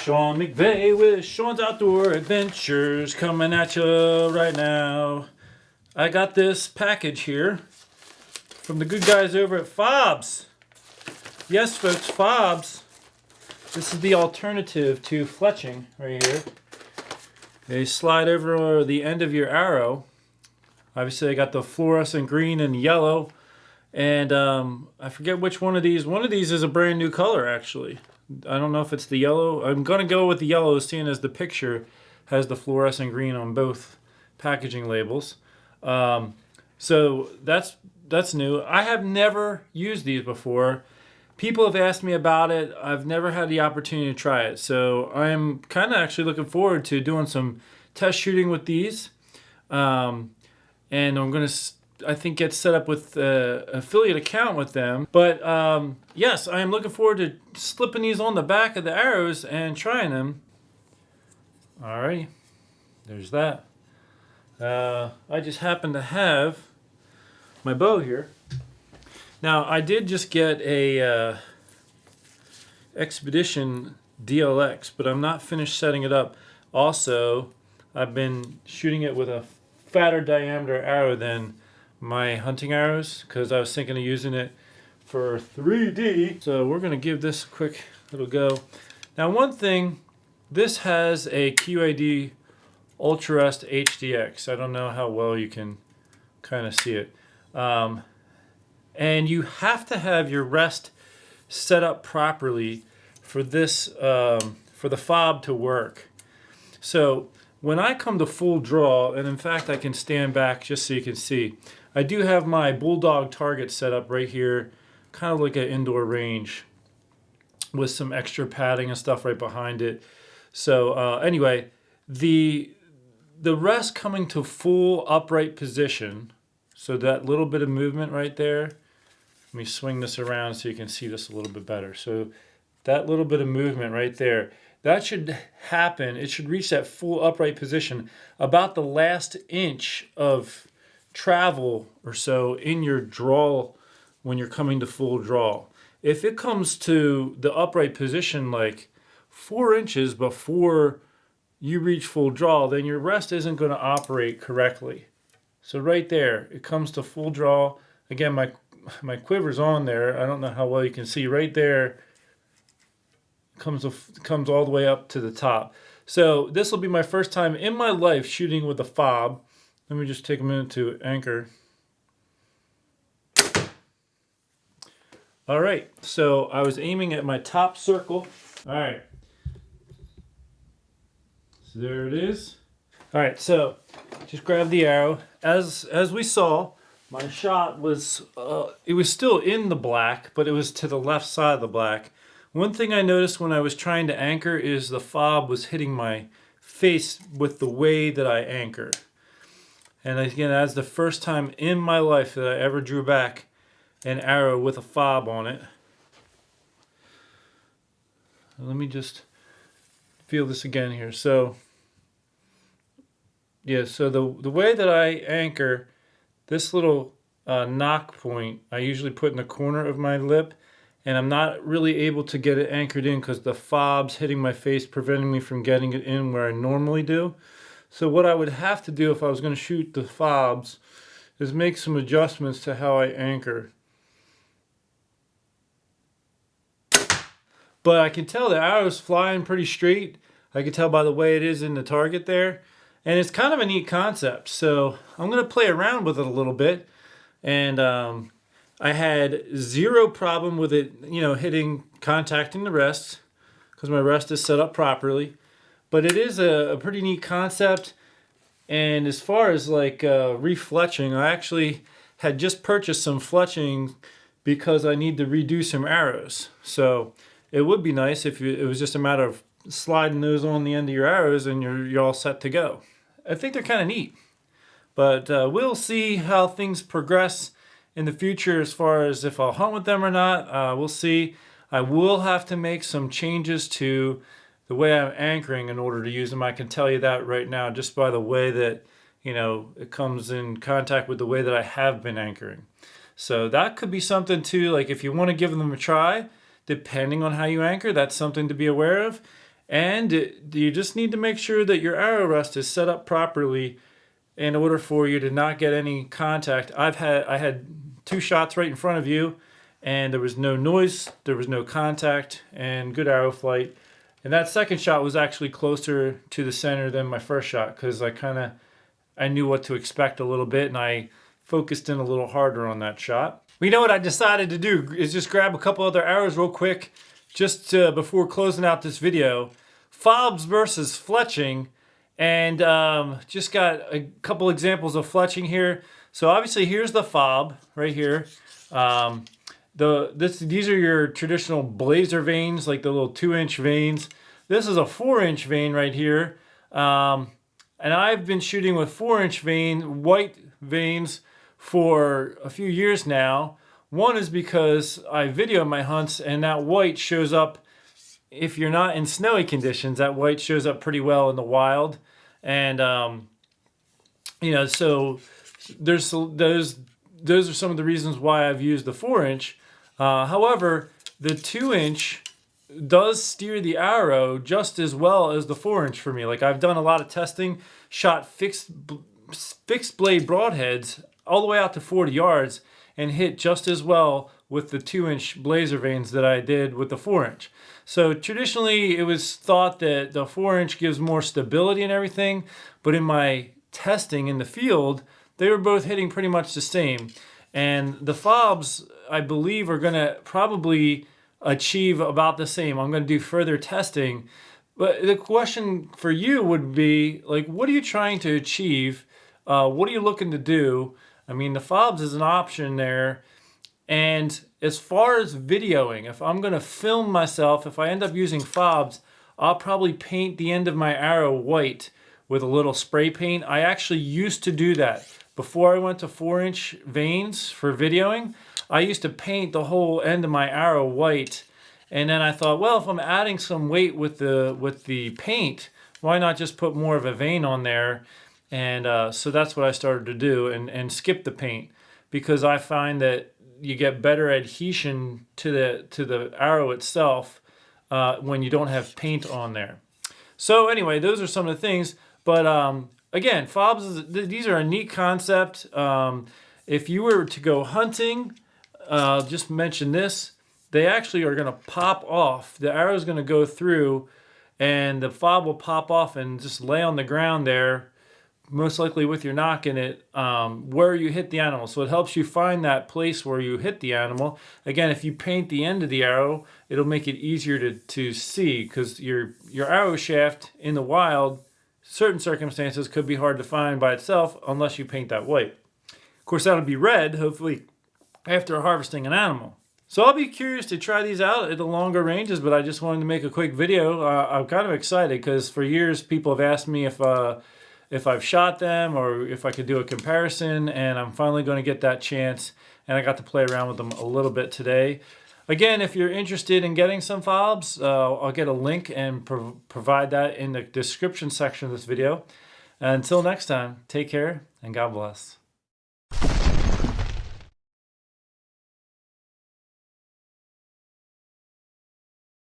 Sean McVeigh with Sean's Outdoor Adventures coming at you right now. I got this package here from the good guys over at FOBs. Yes, folks, FOBs. This is the alternative to fletching right here. They slide over the end of your arrow. Obviously, I got the fluorescent green and yellow. And I forget which one of these. One of these is a brand new color, actually. I don't know if it's the yellow. I'm going to go with the yellow, seeing as the picture has the fluorescent green on both packaging labels. So that's new. I have never used these before. People have asked me about it. I've never had the opportunity to try it. So I'm kind of actually looking forward to doing some test shooting with these. And I'm going to, I think, get set up with an affiliate account with them. But yes, I am looking forward to slipping these on the back of the arrows and trying them. Alrighty, there's that. I just happen to have my bow here. Now, I did just get a Expedition DLX, but I'm not finished setting it up. Also, I've been shooting it with a fatter diameter arrow than my hunting arrows because I was thinking of using it for 3D. So we're going to give this a quick little go. Now, one thing, this has a QAD Ultra Rest HDX. I don't know how well you can kind of see it. And you have to have your rest set up properly for this, for the FOB to work. So when I come to full draw, and in fact I can stand back just so you can see, I do have my Bulldog target set up right here, kind of like an indoor range with some extra padding and stuff right behind it. So anyway, the rest coming to full upright position, so that little bit of movement right there, let me swing this around so you can see this a little bit better. So that little bit of movement right there, that should happen. It should reach that full upright position about the last inch of travel or so in your draw when you're coming to full draw. If it comes to the upright position like 4 inches before you reach full draw, then your rest isn't going to operate correctly. So right there, it comes to full draw. Again, my quiver's on there. I don't know how well you can see. Right there, comes all the way up to the top. So this will be my first time in my life shooting with a FOB. Let me just take a minute to anchor. All right, so I was aiming at my top circle. All right, so there it is. All right, so just grab the arrow. As we saw, my shot was, it was still in the black, but it was to the left side of the black. One thing I noticed when I was trying to anchor is the FOB was hitting my face with the way that I anchor. And again, that's the first time in my life that I ever drew back an arrow with a FOB on it. Let me just feel this again here. So, yeah, so the way that I anchor, this little knock point, I usually put in the corner of my lip, and I'm not really able to get it anchored in because the FOB's hitting my face, preventing me from getting it in where I normally do. So what I would have to do if I was going to shoot the FOBs is make some adjustments to how I anchor. But I can tell the arrow's flying pretty straight. I can tell by the way it is in the target there. And it's kind of a neat concept. So I'm going to play around with it a little bit. And I had zero problem with it, contacting the rest because my rest is set up properly. But it is a pretty neat concept. And as far as like refletching, I actually had just purchased some fletching because I need to redo some arrows. So it would be nice if it was just a matter of sliding those on the end of your arrows and you're all set to go. I think they're kind of neat. But we'll see how things progress in the future as far as if I'll hunt with them or not. We'll see. I will have to make some changes to the way I'm anchoring in order to use them. I can tell you that right now just by the way that, it comes in contact with the way that I have been anchoring. So that could be something too, like if you want to give them a try, depending on how you anchor, that's something to be aware of. And you just need to make sure that your arrow rest is set up properly in order for you to not get any contact. I had 2 shots right in front of you, and there was no noise, there was no contact, and good arrow flight. And that second shot was actually closer to the center than my first shot, because I knew what to expect a little bit, and I focused in a little harder on that shot. Well, you know what I decided to do is just grab a couple other arrows real quick, just before closing out this video. FOBs versus fletching, and just got a couple examples of fletching here. So obviously here's the FOB right here. These are your traditional blazer veins, like the little 2-inch veins. This is a 4-inch vein right here. And I've been shooting with 4-inch white veins for a few years now. One is because I video my hunts, and that white shows up, if you're not in snowy conditions, that white shows up pretty well in the wild. And, you know, so those are some of the reasons why I've used the 4-inch. However, the 2-inch does steer the arrow just as well as the 4-inch for me. Like, I've done a lot of testing, shot fixed blade broadheads all the way out to 40 yards and hit just as well with the 2-inch blazer veins that I did with the 4-inch. So traditionally it was thought that the 4-inch gives more stability and everything, but in my testing in the field, they were both hitting pretty much the same. And the FOBs, I believe, are gonna probably achieve about the same. I'm gonna do further testing. But the question for you would be, like, what are you trying to achieve? What are you looking to do? I mean, the FOBs is an option there. And as far as videoing, if I'm gonna film myself, if I end up using FOBs, I'll probably paint the end of my arrow white with a little spray paint. I actually used to do that. Before I went to 4-inch veins for videoing, I used to paint the whole end of my arrow white. And then I thought, well, if I'm adding some weight with the paint, why not just put more of a vein on there? And so that's what I started to do, and skip the paint, because I find that you get better adhesion to the arrow itself when you don't have paint on there. So anyway, those are some of the things. But again, FOBs, these are a neat concept. If you were to go hunting, just mention this, they actually are going to pop off. The arrow is going to go through, and the FOB will pop off and just lay on the ground there, most likely with your nock in it, where you hit the animal. So it helps you find that place where you hit the animal. Again, if you paint the end of the arrow, it'll make it easier to see, because your arrow shaft in the wild, certain circumstances, could be hard to find by itself unless you paint that white. Of course, that'll be red, hopefully, after harvesting an animal. So I'll be curious to try these out at the longer ranges, but I just wanted to make a quick video. I'm kind of excited because for years people have asked me if I've shot them or if I could do a comparison, and I'm finally going to get that chance, and I got to play around with them a little bit today. Again, if you're interested in getting some FOBs, I'll get a link and provide that in the description section of this video. Until next time, take care and God bless.